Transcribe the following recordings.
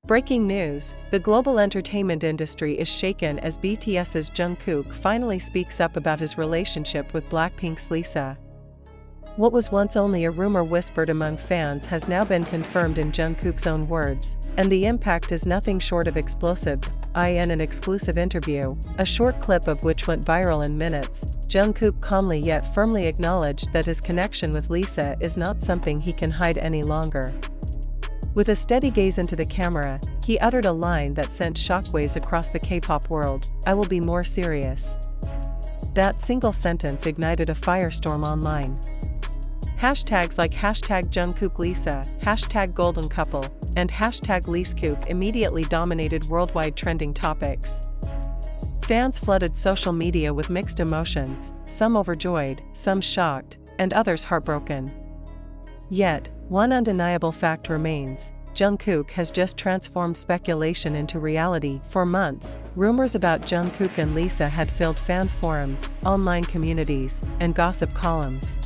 Breaking news: the global entertainment industry is shaken as BTS's Jungkook finally speaks up about his relationship with BLACKPINK's Lisa. What was once only a rumor whispered among fans has now been confirmed in Jungkook's own words, and the impact is nothing short of explosive. In an exclusive interview, a short clip of which went viral in minutes, Jungkook calmly yet firmly acknowledged that his connection with Lisa is not something he can hide any longer. With a steady gaze into the camera, he uttered a line that sent shockwaves across the K-pop world: "I will be more serious." That single sentence ignited a firestorm online. Hashtags like #JungkookLisa, #GoldenCouple, and #Liskook immediately dominated worldwide trending topics. Fans flooded social media with mixed emotions, some overjoyed, some shocked, and others heartbroken. Yet, one undeniable fact remains: Jungkook has just transformed speculation into reality. For months, rumors about Jungkook and Lisa had filled fan forums, online communities, and gossip columns.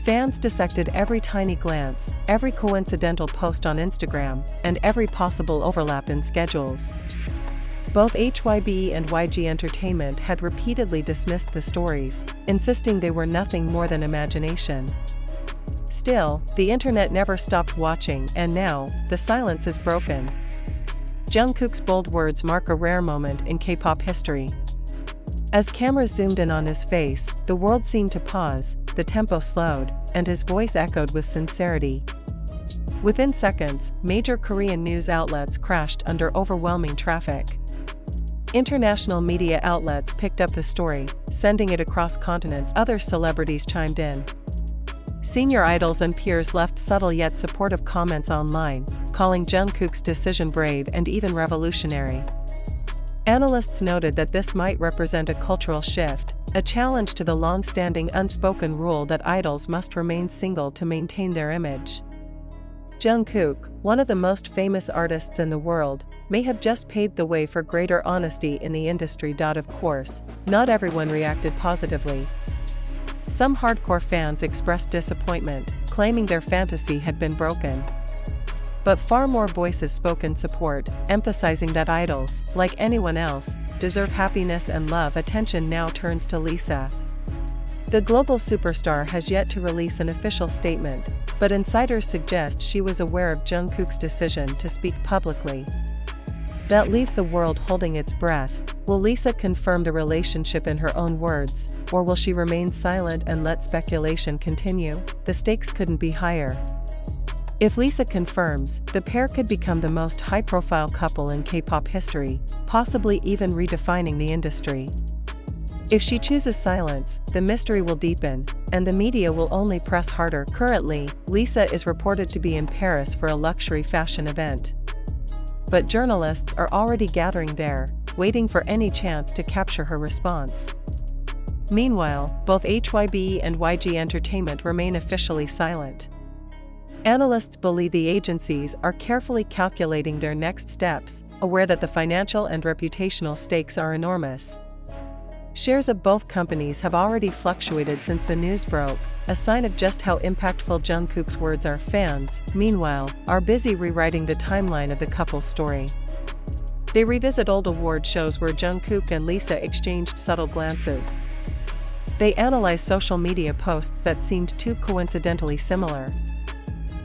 Fans dissected every tiny glance, every coincidental post on Instagram, and every possible overlap in schedules. Both HYB and YG Entertainment had repeatedly dismissed the stories, insisting they were nothing more than imagination. Still, the internet never stopped watching, and now, the silence is broken. Jungkook's bold words mark a rare moment in K-pop history. As cameras zoomed in on his face, the world seemed to pause, the tempo slowed, and his voice echoed with sincerity. Within seconds, major Korean news outlets crashed under overwhelming traffic. International media outlets picked up the story, sending it across continents. Other celebrities chimed in. Senior idols and peers left subtle yet supportive comments online, calling Jungkook's decision brave and even revolutionary. Analysts noted that this might represent a cultural shift, a challenge to the long-standing unspoken rule that idols must remain single to maintain their image. Jungkook, one of the most famous artists in the world, may have just paved the way for greater honesty in the industry. Of course, not everyone reacted positively. Some hardcore fans expressed disappointment, claiming their fantasy had been broken. But far more voices spoke in support, emphasizing that idols, like anyone else, deserve happiness and love. Attention now turns to Lisa. The global superstar has yet to release an official statement, but insiders suggest she was aware of Jungkook's decision to speak publicly. That leaves the world holding its breath. Will Lisa confirm the relationship in her own words, or will she remain silent and let speculation continue? The stakes couldn't be higher. If Lisa confirms, the pair could become the most high-profile couple in K-pop history, possibly even redefining the industry. If she chooses silence, the mystery will deepen, and the media will only press harder. Currently, Lisa is reported to be in Paris for a luxury fashion event. But journalists are already gathering there, waiting for any chance to capture her response. Meanwhile, both HYB and YG Entertainment remain officially silent. Analysts believe the agencies are carefully calculating their next steps, aware that the financial and reputational stakes are enormous. Shares of both companies have already fluctuated since the news broke, a sign of just how impactful Jungkook's words are. Fans, meanwhile, are busy rewriting the timeline of the couple's story. They revisit old award shows where Jungkook and Lisa exchanged subtle glances. They analyze social media posts that seemed too coincidentally similar.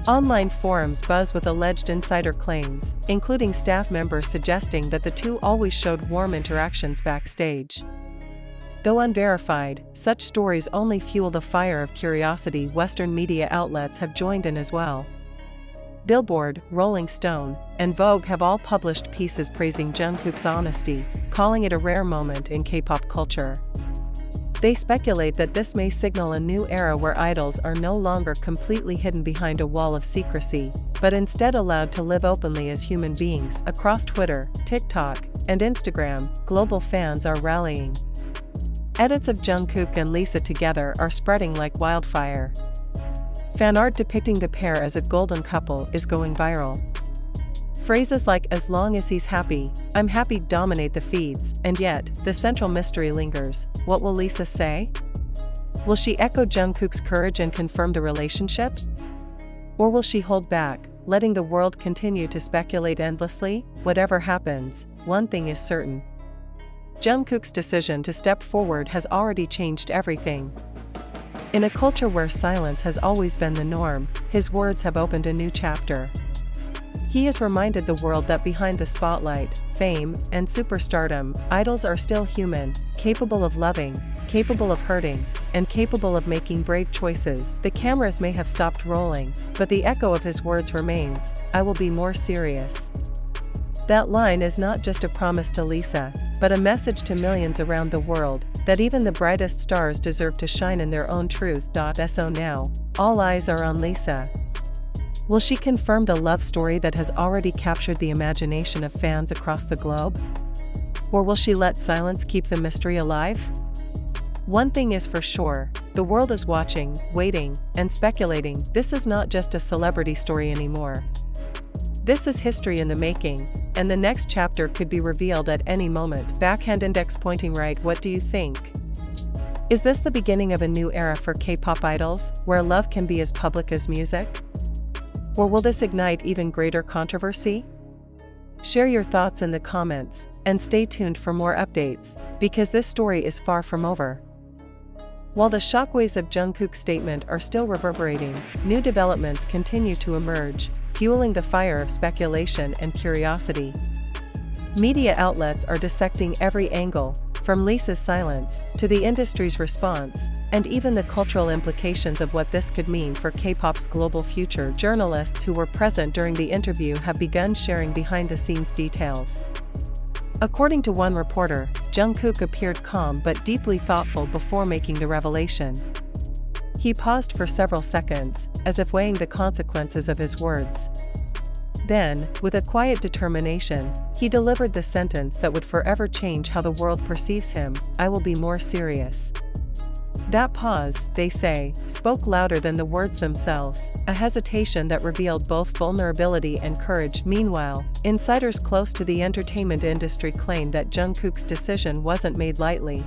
Online forums buzz with alleged insider claims, including staff members suggesting that the two always showed warm interactions backstage. Though unverified, such stories only fuel the fire of curiosity. Western media outlets have joined in as well. Billboard, Rolling Stone, and Vogue have all published pieces praising Jungkook's honesty, calling it a rare moment in K-pop culture. They speculate that this may signal a new era where idols are no longer completely hidden behind a wall of secrecy, but instead allowed to live openly as human beings. Across Twitter, TikTok, and Instagram, global fans are rallying. Edits of Jungkook and Lisa together are spreading like wildfire. Fan art depicting the pair as a golden couple is going viral. Phrases like "as long as he's happy, I'm happy" dominate the feeds, and yet, the central mystery lingers. What will Lisa say? Will she echo Jungkook's courage and confirm the relationship? Or will she hold back, letting the world continue to speculate endlessly. Whatever happens, one thing is certain. Jungkook's decision to step forward has already changed everything. In a culture where silence has always been the norm, his words have opened a new chapter. He has reminded the world that behind the spotlight, fame, and superstardom, idols are still human, capable of loving, capable of hurting, and capable of making brave choices. The cameras may have stopped rolling, but the echo of his words remains, "I will be more serious." That line is not just a promise to Lisa, but a message to millions around the world, that even the brightest stars deserve to shine in their own truth. So now, all eyes are on Lisa. Will she confirm the love story that has already captured the imagination of fans across the globe? Or will she let silence keep the mystery alive? One thing is for sure, the world is watching, waiting, and speculating. This is not just a celebrity story anymore. This is history in the making, and the next chapter could be revealed at any moment. Backhand index pointing right. What do you think? Is this the beginning of a new era for K-pop idols, where love can be as public as music? Or will this ignite even greater controversy? Share your thoughts in the comments, and stay tuned for more updates, because this story is far from over. While the shockwaves of Jungkook's statement are still reverberating, new developments continue to emerge, fueling the fire of speculation and curiosity. Media outlets are dissecting every angle, from Lisa's silence, to the industry's response, and even the cultural implications of what this could mean for K-pop's global future. Journalists who were present during the interview have begun sharing behind-the-scenes details. According to one reporter, Jungkook appeared calm but deeply thoughtful before making the revelation. He paused for several seconds, as if weighing the consequences of his words. Then, with a quiet determination, he delivered the sentence that would forever change how the world perceives him: "I will be more serious." That pause, they say, spoke louder than the words themselves, a hesitation that revealed both vulnerability and courage. Meanwhile, insiders close to the entertainment industry claim that Jungkook's decision wasn't made lightly.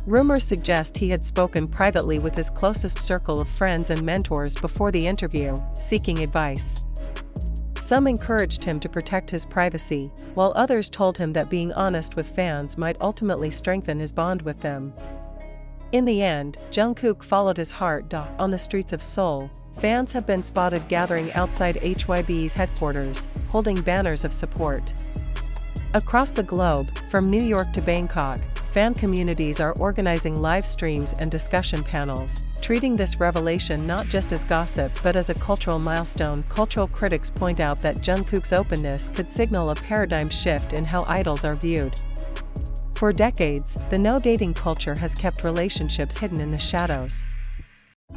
Rumors suggest he had spoken privately with his closest circle of friends and mentors before the interview, seeking advice. Some encouraged him to protect his privacy, while others told him that being honest with fans might ultimately strengthen his bond with them. In the end, Jungkook followed his heart. On the streets of Seoul, fans have been spotted gathering outside HYBE's headquarters, holding banners of support. Across the globe, from New York to Bangkok, fan communities are organizing live streams and discussion panels, treating this revelation not just as gossip but as a cultural milestone. Cultural critics point out that Jungkook's openness could signal a paradigm shift in how idols are viewed. For decades, the no-dating culture has kept relationships hidden in the shadows.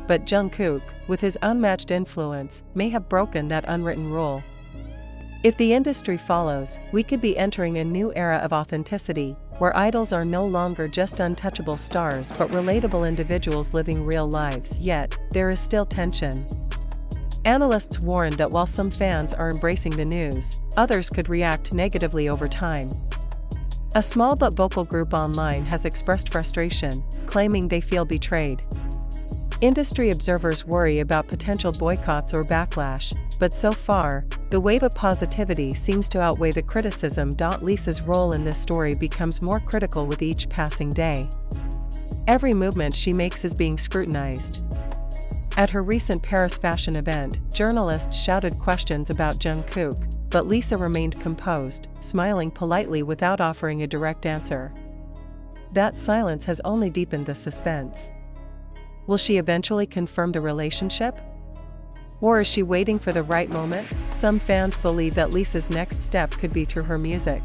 But Jungkook, with his unmatched influence, may have broken that unwritten rule. If the industry follows, we could be entering a new era of authenticity, where idols are no longer just untouchable stars but relatable individuals living real lives. Yet, there is still tension. Analysts warn that while some fans are embracing the news, others could react negatively over time. A small but vocal group online has expressed frustration, claiming they feel betrayed. Industry observers worry about potential boycotts or backlash, but so far, the wave of positivity seems to outweigh the criticism. Lisa's role in this story becomes more critical with each passing day. Every movement she makes is being scrutinized. At her recent Paris fashion event, journalists shouted questions about Jungkook, but Lisa remained composed, smiling politely without offering a direct answer. That silence has only deepened the suspense. Will she eventually confirm the relationship? Or is she waiting for the right moment? Some fans believe that Lisa's next step could be through her music.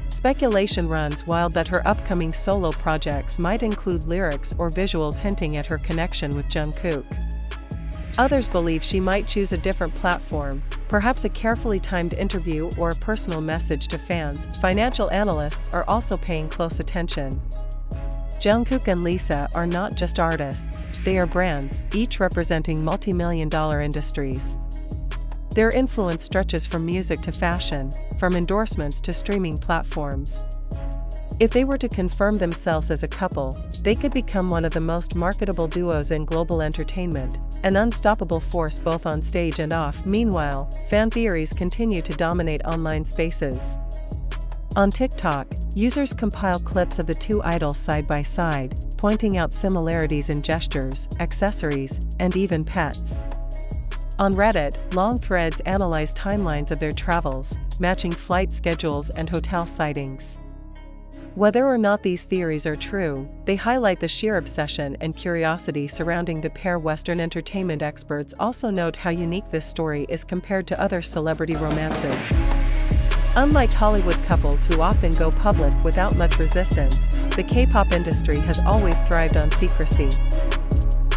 Speculation runs wild that her upcoming solo projects might include lyrics or visuals hinting at her connection with Jungkook. Others believe she might choose a different platform, perhaps a carefully timed interview or a personal message to fans. Financial analysts are also paying close attention. Jungkook and Lisa are not just artists, they are brands, each representing multi-million-dollar industries. Their influence stretches from music to fashion, from endorsements to streaming platforms. If they were to confirm themselves as a couple, they could become one of the most marketable duos in global entertainment, an unstoppable force both on stage and off. Meanwhile, fan theories continue to dominate online spaces. On TikTok, users compile clips of the two idols side by side, pointing out similarities in gestures, accessories, and even pets. On Reddit, long threads analyze timelines of their travels, matching flight schedules and hotel sightings. Whether or not these theories are true, they highlight the sheer obsession and curiosity surrounding the pair. Western entertainment experts also note how unique this story is compared to other celebrity romances. Unlike Hollywood couples who often go public without much resistance, the K-pop industry has always thrived on secrecy.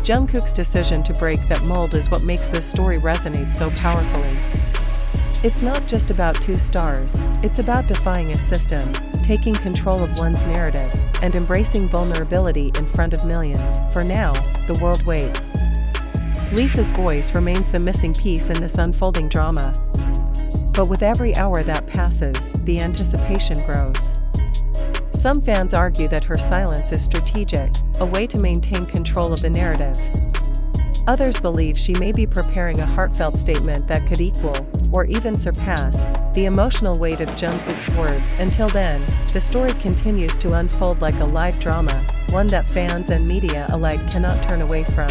Jungkook's decision to break that mold is what makes this story resonate so powerfully. It's not just about two stars, it's about defying a system, taking control of one's narrative, and embracing vulnerability in front of millions. For now, the world waits. Lisa's voice remains the missing piece in this unfolding drama. But with every hour that passes, the anticipation grows. Some fans argue that her silence is strategic, a way to maintain control of the narrative. Others believe she may be preparing a heartfelt statement that could equal, or even surpass, the emotional weight of Jungkook's words. Until then, the story continues to unfold like a live drama, one that fans and media alike cannot turn away from.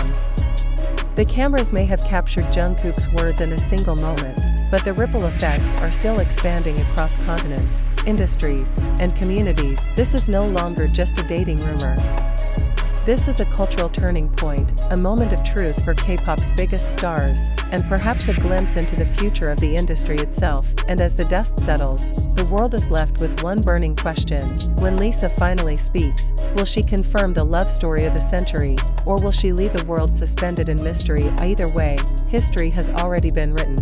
The cameras may have captured Jungkook's words in a single moment, but the ripple effects are still expanding across continents, industries, and communities. This is no longer just a dating rumor. This is a cultural turning point, a moment of truth for K-pop's biggest stars, and perhaps a glimpse into the future of the industry itself. And as the dust settles, the world is left with one burning question. When Lisa finally speaks, will she confirm the love story of the century, or will she leave the world suspended in mystery? Either way, history has already been written.